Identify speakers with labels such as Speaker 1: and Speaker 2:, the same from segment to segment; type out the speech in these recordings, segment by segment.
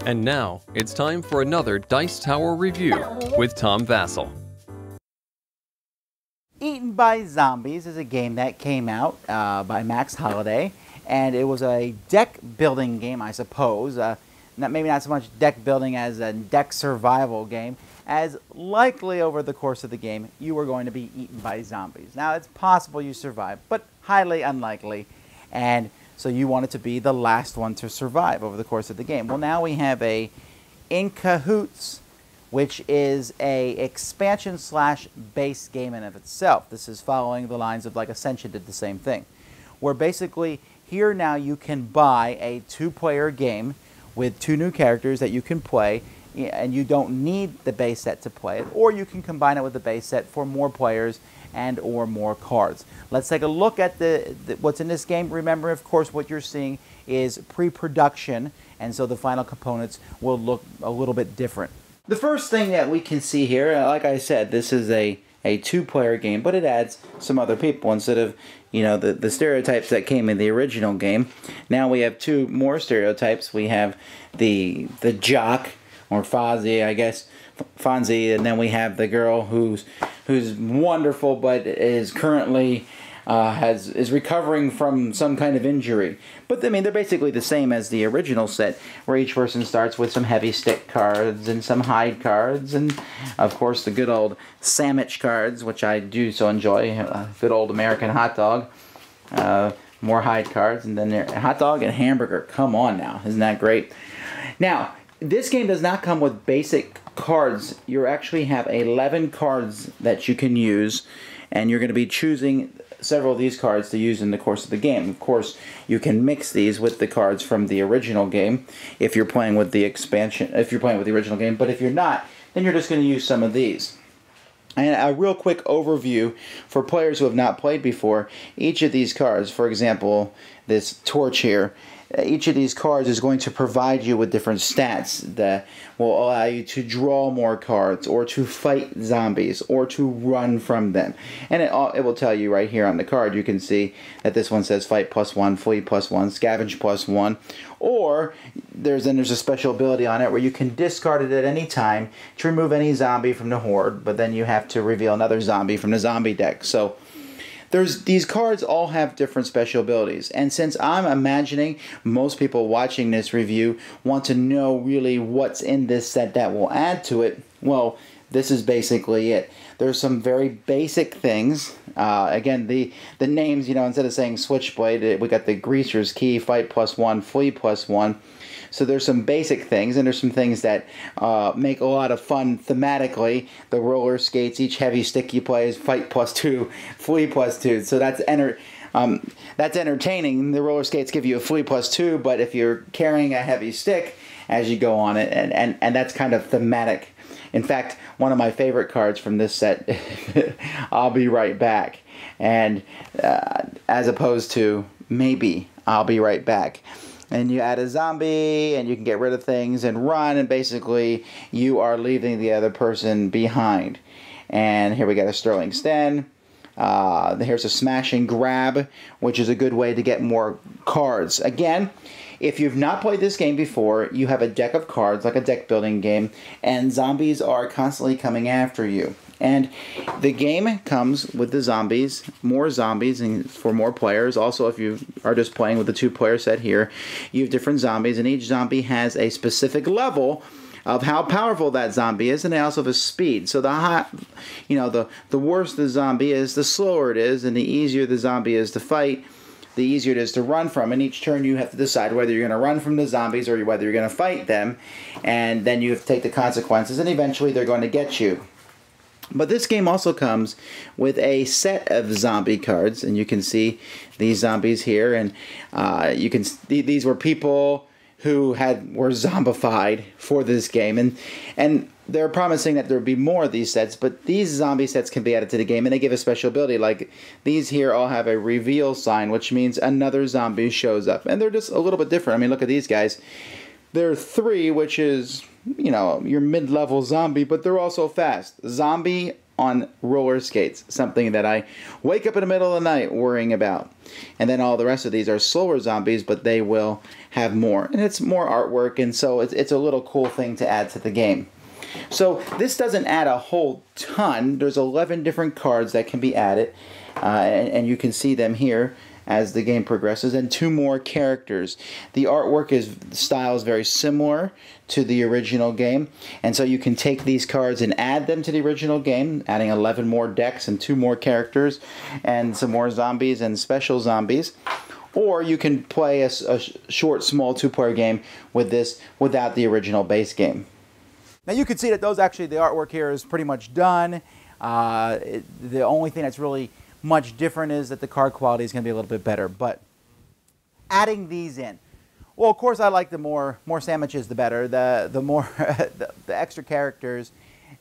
Speaker 1: And now, it's time for another Dice Tower review with Tom Vasel.
Speaker 2: Eaten by Zombies is a game that came out by Max Holiday, and it was a deck building game, I suppose. Maybe not so much deck building as a deck survival game, as likely over the course of the game you were going to be eaten by zombies. Now, it's possible you survive, but highly unlikely, and so you wanted to be the last one to survive over the course of the game. Well, now we have in Cahoots, which is a expansion / base game in of itself. This is following the lines of like Ascension did the same thing, where basically here now you can buy a 2-player game with 2 new characters that you can play, and you don't need the base set to play it, or you can combine it with the base set for more players and or more cards. Let's take a look at what's in this game. Remember, of course, what you're seeing is pre-production, and so the final components will look a little bit different. The first thing that we can see here, like I said, this is a 2-player game, but it adds some other people instead of, the stereotypes that came in the original game. Now we have 2 more stereotypes. We have the jock, or Fonzie, I guess, Fonzie, and then we have the girl who's wonderful, but is currently is recovering from some kind of injury. But I mean, they're basically the same as the original set, where each person starts with some heavy stick cards and some hide cards, and of course the good old sandwich cards, which I do so enjoy. Good old American hot dog. More hide cards, and then hot dog and hamburger. Come on now, isn't that great? Now, this game does not come with basic cards. You actually have 11 cards that you can use, and you're going to be choosing several of these cards to use in the course of the game. Of course, you can mix these with the cards from the original game if you're playing with the expansion, if you're playing with the original game, but if you're not, then you're just going to use some of these. And a real quick overview for players who have not played before, each of these cards, for example, this torch here, each of these cards is going to provide you with different stats that will allow you to draw more cards, or to fight zombies, or to run from them. And it will tell you right here on the card. You can see that this one says fight +1, flee +1, scavenge +1, or there's a special ability on it where you can discard it at any time to remove any zombie from the horde, but then you have to reveal another zombie from the zombie deck. So these cards all have different special abilities, and since I'm imagining most people watching this review want to know really what's in this set that will add to it, well, this is basically it. There's some very basic things. Again, the names, instead of saying Switchblade, we got the Greaser's Key, Fight +1, Flee +1. So there's some basic things, and there's some things that make a lot of fun thematically. The roller skates, each heavy stick you play is Fight +2, Flee +2. So that's entertaining. The roller skates give you a Flee +2, but if you're carrying a heavy stick as you go on it, and that's kind of thematic. In fact, one of my favorite cards from this set, I'll be right back, and as opposed to maybe I'll be right back. And you add a zombie, and you can get rid of things and run, and basically you are leaving the other person behind. And here we got a Sterling Sten. Here's a Smash and Grab, which is a good way to get more cards. Again, if you've not played this game before, you have a deck of cards, like a deck building game, and zombies are constantly coming after you. And the game comes with the zombies, more zombies, and for more players. Also, if you are just playing with the 2-player set here, you have different zombies, and each zombie has a specific level of how powerful that zombie is, and they also have a speed. So the worse the zombie is, the slower it is, and the easier the zombie is to fight, the easier it is to run from. And each turn you have to decide whether you're going to run from the zombies or whether you're going to fight them, and then you have to take the consequences, and eventually they're going to get you. But this game also comes with a set of zombie cards, and you can see these zombies here, and these were people who were zombified for this game, and they're promising that there will be more of these sets, but these zombie sets can be added to the game, and they give a special ability. Like these here all have a reveal sign, which means another zombie shows up, and they're just a little bit different. I mean, look at these guys. There are 3, which is, your mid-level zombie, but they're also fast. Zombie on roller skates, something that I wake up in the middle of the night worrying about. And then all the rest of these are slower zombies, but they will have more. And it's more artwork, and so it's a little cool thing to add to the game. So this doesn't add a whole ton. There's 11 different cards that can be added, and you can see them here as the game progresses, and 2 more characters. The artwork style is very similar to the original game, and so you can take these cards and add them to the original game, adding 11 more decks and 2 more characters and some more zombies and special zombies. Or you can play a short, small 2-player game with this without the original base game. Now you can see that the artwork here is pretty much done. The only thing that's really much different is that the card quality is going to be a little bit better. But adding these in, well, of course I like the more sandwiches the better. The more the extra characters,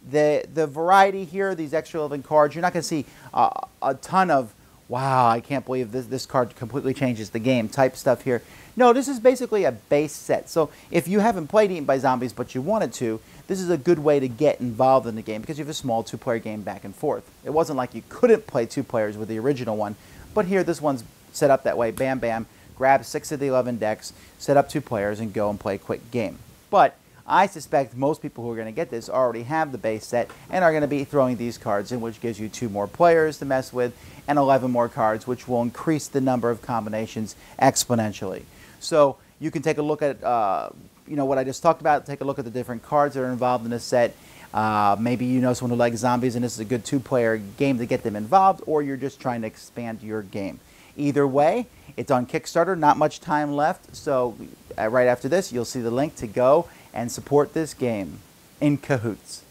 Speaker 2: the variety here, these extra 11 cards. You're not going to see a ton of wow, I can't believe this card completely changes the game type stuff here. No, this is basically a base set. So if you haven't played Eaten by Zombies but you wanted to, this is a good way to get involved in the game because you have a small 2-player game back and forth. It wasn't like you couldn't play 2 players with the original one, but here this one's set up that way. Bam, bam, grab 6 of the 11 decks, set up 2 players, and go and play a quick game. But I suspect most people who are going to get this already have the base set and are going to be throwing these cards in, which gives you 2 more players to mess with and 11 more cards, which will increase the number of combinations exponentially. So you can take a look at what I just talked about, take a look at the different cards that are involved in this set. Maybe you know someone who likes zombies and this is a good 2-player game to get them involved, or you're just trying to expand your game. Either way, it's on Kickstarter, not much time left, so right after this you'll see the link to go and support this game in Cahoots.